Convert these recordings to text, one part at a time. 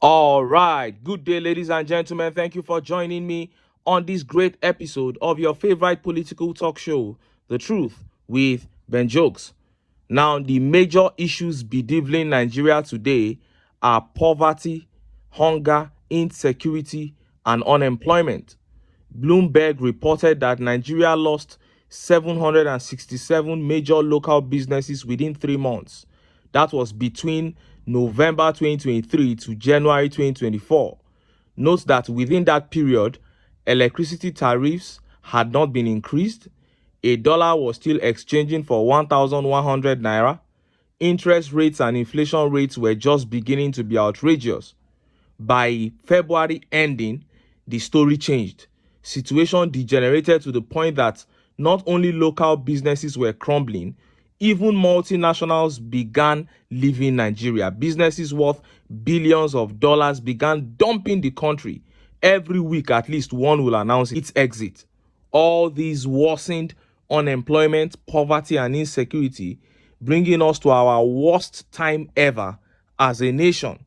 All right. Good day, ladies and gentlemen. Thank you for joining me on this great episode of your favorite political talk show, The Truth with Ben Jokes. Now, the major issues bedeviling Nigeria today are poverty, hunger, insecurity, and unemployment. Bloomberg reported that Nigeria lost 767 major local businesses within 3 months. That was between November 2023 to January 2024. Note that within that period, electricity tariffs had not been increased, a dollar was still exchanging for 1,100 naira, interest rates and inflation rates were just beginning to be outrageous. By February ending, the story changed. Situation degenerated to the point that not only local businesses were crumbling, even multinationals began leaving Nigeria. Businesses worth billions of dollars began dumping the country. Every week, at least one will announce its exit. All these worsened unemployment, poverty, and insecurity, bringing us to our worst time ever as a nation.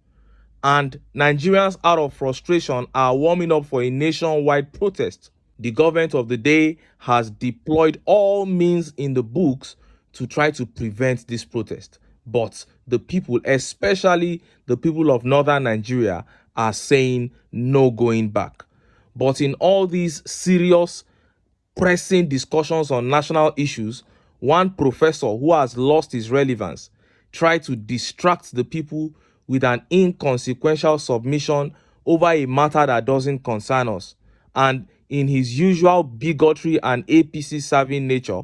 And Nigerians, out of frustration, are warming up for a nationwide protest. The government of the day has deployed all means in the books to try to prevent this protest. But the people, especially the people of northern Nigeria, are saying no going back. But in all these serious, pressing discussions on national issues, one professor who has lost his relevance tried to distract the people with an inconsequential submission over a matter that doesn't concern us. And in his usual bigotry and APC serving nature,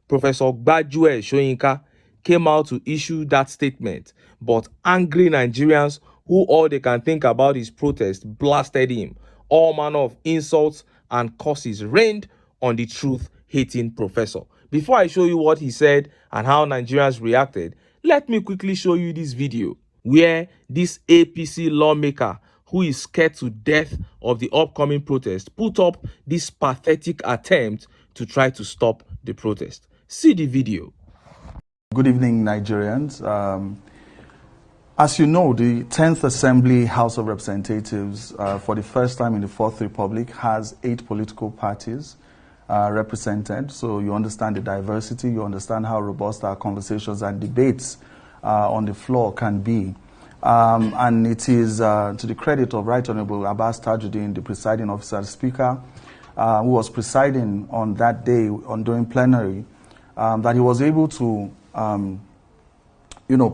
Professor Wole Soyinka came out to issue that statement. But angry Nigerians who all they can think about is protest blasted him. All manner of insults and curses rained on the truth-hating professor. Before I show you what he said and how Nigerians reacted, let me quickly show you this video where this APC lawmaker who is scared to death of the upcoming protest put up this pathetic attempt to try to stop the protest. See the video. Good evening, Nigerians. As you know, the 10th Assembly House of Representatives, for the first time in the Fourth Republic, has 8 political parties represented. So you understand the diversity, you understand how robust our conversations and debates on the floor can be. And it is to the credit of Right Honorable Abbas Tajuddin, the presiding officer, speaker, who was presiding on that day during plenary, that he was able to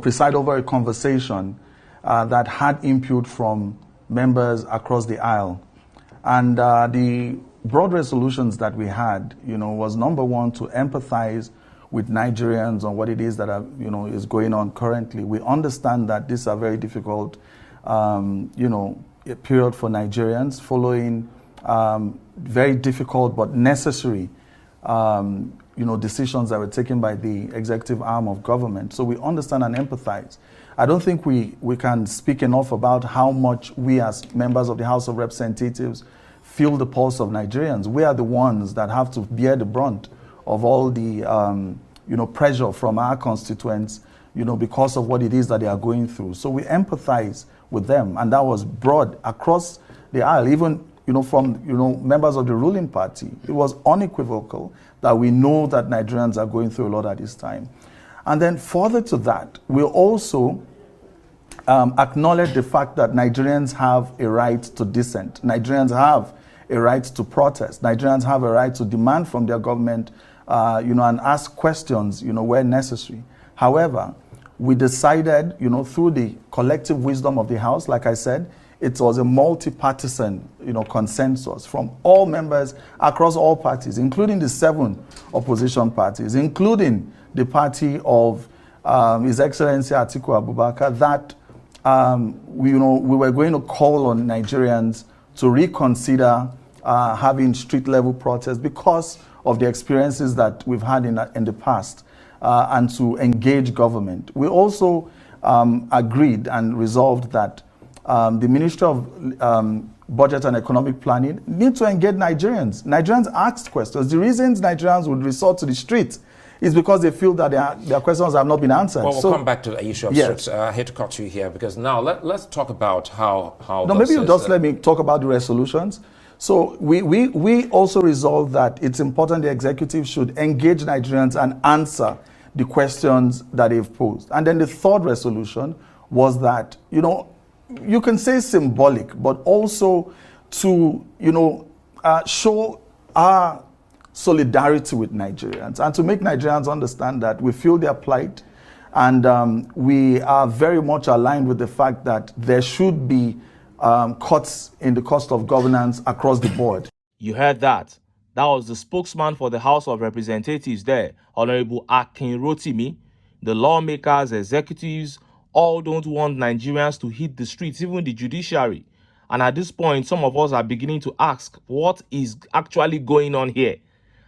preside over a conversation that had input from members across the aisle. And the broad resolutions that we had, was number one, to empathize with Nigerians on what it is that is going on currently. We understand that this is a very difficult, period for Nigerians, following very difficult but necessary, decisions that were taken by the executive arm of government. So we understand and empathize. I don't think we can speak enough about how much we as members of the House of Representatives feel the pulse of Nigerians. We are the ones that have to bear the brunt of all the pressure from our constituents, because of what it is that they are going through. So we empathize with them, and that was broad across the aisle, even from members of the ruling party. It was unequivocal that we know that Nigerians are going through a lot at this time. And then further to that, we also acknowledge the fact that Nigerians have a right to dissent. Nigerians have a right to protest. Nigerians have a right to demand from their government, and ask questions, where necessary. However, we decided, through the collective wisdom of the House, like I said, it was a multi-partisan, consensus from all members across all parties, including the 7 opposition parties, including the party of His Excellency Atiku Abubakar, that we were going to call on Nigerians to reconsider having street-level protests because of the experiences that we've had in the past, and to engage government. We also agreed and resolved that the Ministry of Budget and Economic Planning need to engage Nigerians. Nigerians asked questions. The reasons Nigerians would resort to the street it's because they feel that their questions have not been answered. Well, we'll come back to the issue of yes. strips. I hate to cut you here because now let's talk about how no, maybe you just let me talk about the resolutions. So we also resolved that it's important the executive should engage Nigerians and answer the questions that they've posed. And then the third resolution was that, you can say symbolic, but also to, show our solidarity with Nigerians and to make Nigerians understand that we feel their plight and we are very much aligned with the fact that there should be cuts in the cost of governance across the board. You heard that. That was the spokesman for the House of Representatives there, Honorable Akin Rotimi. The lawmakers, executives, all don't want Nigerians to hit the streets, even the judiciary. And at this point, some of us are beginning to ask, what is actually going on here?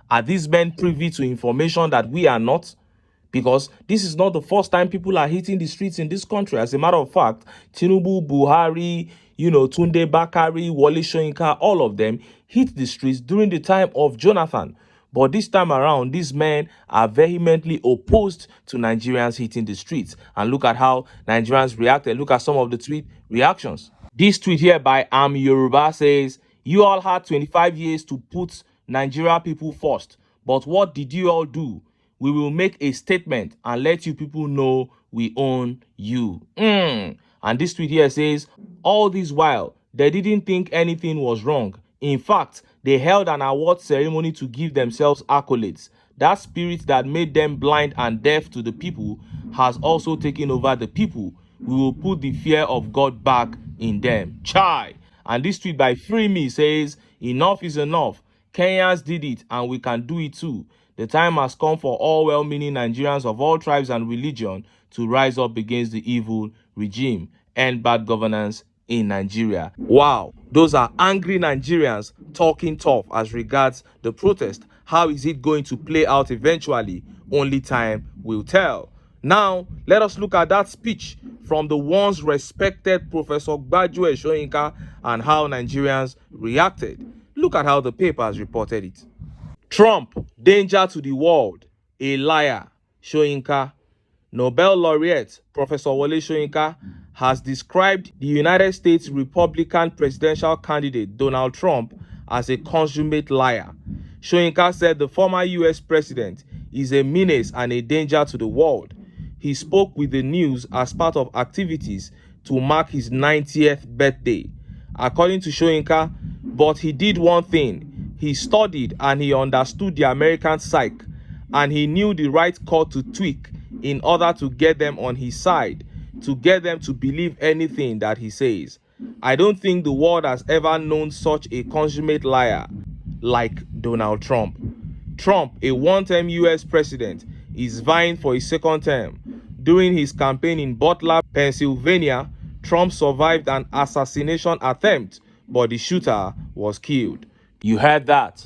Are these men privy to information that we are not? Because this is not the first time people are hitting the streets in this country. As a matter of fact, Tinubu, Buhari, Tunde Bakari, Wole Soyinka, all of them hit the streets during the time of Jonathan. But this time around, these men are vehemently opposed to Nigerians hitting the streets. And look at how Nigerians reacted. Look at some of the tweet reactions. This tweet here by Yoruba says, "You all had 25 years to put Nigeria people first. But what did you all do? We will make a statement and let you people know we own you." And this tweet here says, "All this while, they didn't think anything was wrong. In fact, they held an award ceremony to give themselves accolades. That spirit that made them blind and deaf to the people has also taken over the people. We will put the fear of God back in them." Chai! And this tweet by Free Me says, "Enough is enough. Kenyans did it and we can do it too. The time has come for all well-meaning Nigerians of all tribes and religion to rise up against the evil regime and bad governance in Nigeria." Wow, those are angry Nigerians talking tough as regards the protest. How is it going to play out eventually? Only time will tell. Now, let us look at that speech from the once respected Professor Wole Soyinka and how Nigerians reacted. Look at how the papers reported it. Trump, danger to the world, a liar, Soyinka. Nobel laureate Professor Wole Soyinka has described the United States Republican presidential candidate Donald Trump as a consummate liar. Soyinka said the former US president is a menace and a danger to the world. He spoke with the news as part of activities to mark his 90th birthday. According to Soyinka, but he did one thing. He studied and he understood the American psyche, and he knew the right chord to tweak in order to get them on his side, to get them to believe anything that he says. I don't think the world has ever known such a consummate liar like Donald Trump. Trump, a one-term US president, is vying for his second term. During his campaign in Butler, Pennsylvania, Trump survived an assassination attempt, but the shooter was killed. You heard that.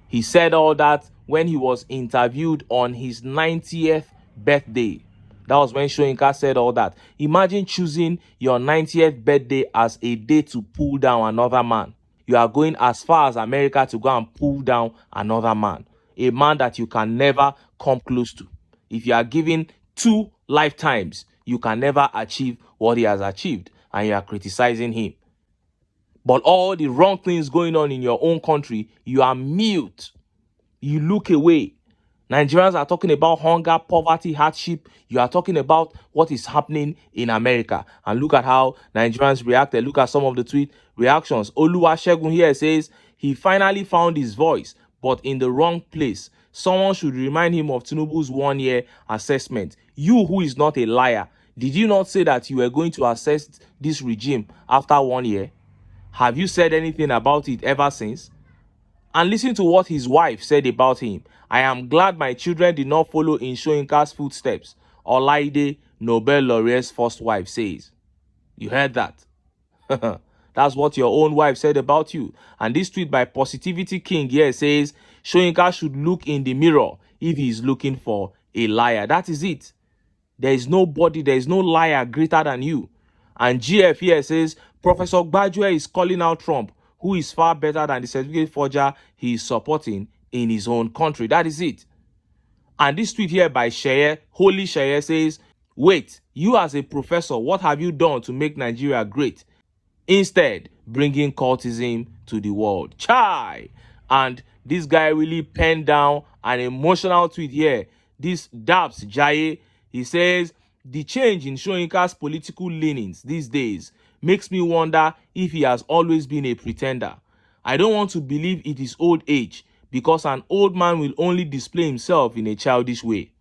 He said all that when he was interviewed on his 90th birthday. That was when Soyinka said all that. Imagine choosing your 90th birthday as a day to pull down another man. You are going as far as America to go and pull down another man. A man that you can never come close to. If you are given 2 lifetimes, you can never achieve what he has achieved, and you are criticizing him. But all the wrong things going on in your own country, you are mute. You look away. Nigerians are talking about hunger, poverty, hardship. You are talking about what is happening in America. And look at how Nigerians reacted. Look at some of the tweet reactions. Oluwasegun here says, he finally found his voice, but in the wrong place. Someone should remind him of Tinubu's 1-year assessment. You who is not a liar, did you not say that you were going to assess this regime after 1 year? Have you said anything about it ever since? And listen to what his wife said about him. I am glad my children did not follow in Soyinka's footsteps. Olaide, Nobel laureate's first wife, says. You heard that? That's what your own wife said about you. And this tweet by Positivity King here says, Soyinka should look in the mirror if he is looking for a liar. That is it. There is nobody, there is no liar greater than you. And GF here says, Professor Gbajue is calling out Trump, who is far better than the certificate forger he is supporting in his own country. That is it. And this tweet here by Sheye, Holy Sheye, says, wait, you as a professor, what have you done to make Nigeria great? Instead, bringing cultism to the world. Chai! And this guy really penned down an emotional tweet here. This Dabs Jaye, he says, the change in Soyinka's political leanings these days makes me wonder if he has always been a pretender. I don't want to believe it is old age, because an old man will only display himself in a childish way.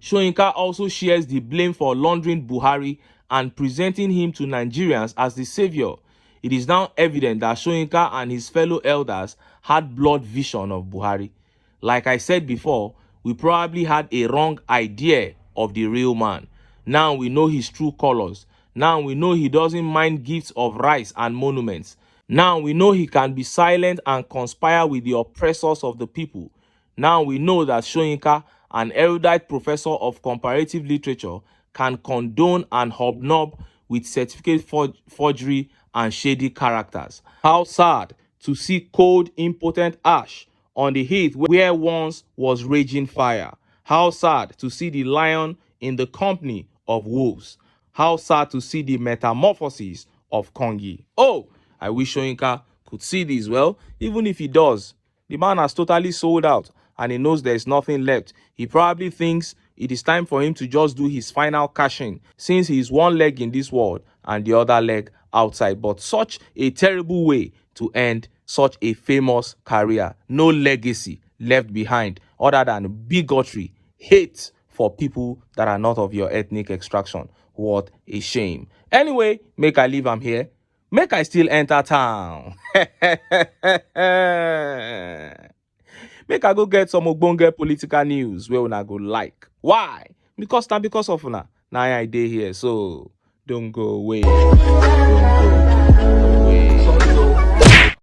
Soyinka also shares the blame for laundering Buhari and presenting him to Nigerians as the savior. It is now evident that Soyinka and his fellow elders had blood vision of Buhari. Like I said before, we probably had a wrong idea of the real man. Now we know his true colors. Now we know he doesn't mind gifts of rice and monuments. Now we know he can be silent and conspire with the oppressors of the people. Now we know that Soyinka, an erudite professor of comparative literature, can condone and hobnob with certificate forgery and shady characters. How sad to see cold, impotent ash on the heath where once was raging fire. How sad to see the lion in the company of wolves. How sad to see the metamorphosis of Kongi. Oh, I wish Soyinka could see this. Well, even if he does, the man has totally sold out and he knows there's nothing left. He probably thinks it is time for him to just do his final cashing, since he is one leg in this world and the other leg outside. But such a terrible way to end such a famous career. No legacy left behind other than bigotry, hate for people that are not of your ethnic extraction. What a shame. Anyway, make I leave am here. Make I still enter town. Make I go get some ogbonge political news where una go like. Why? Because of una. Now I dey here, so don't go away. Don't go.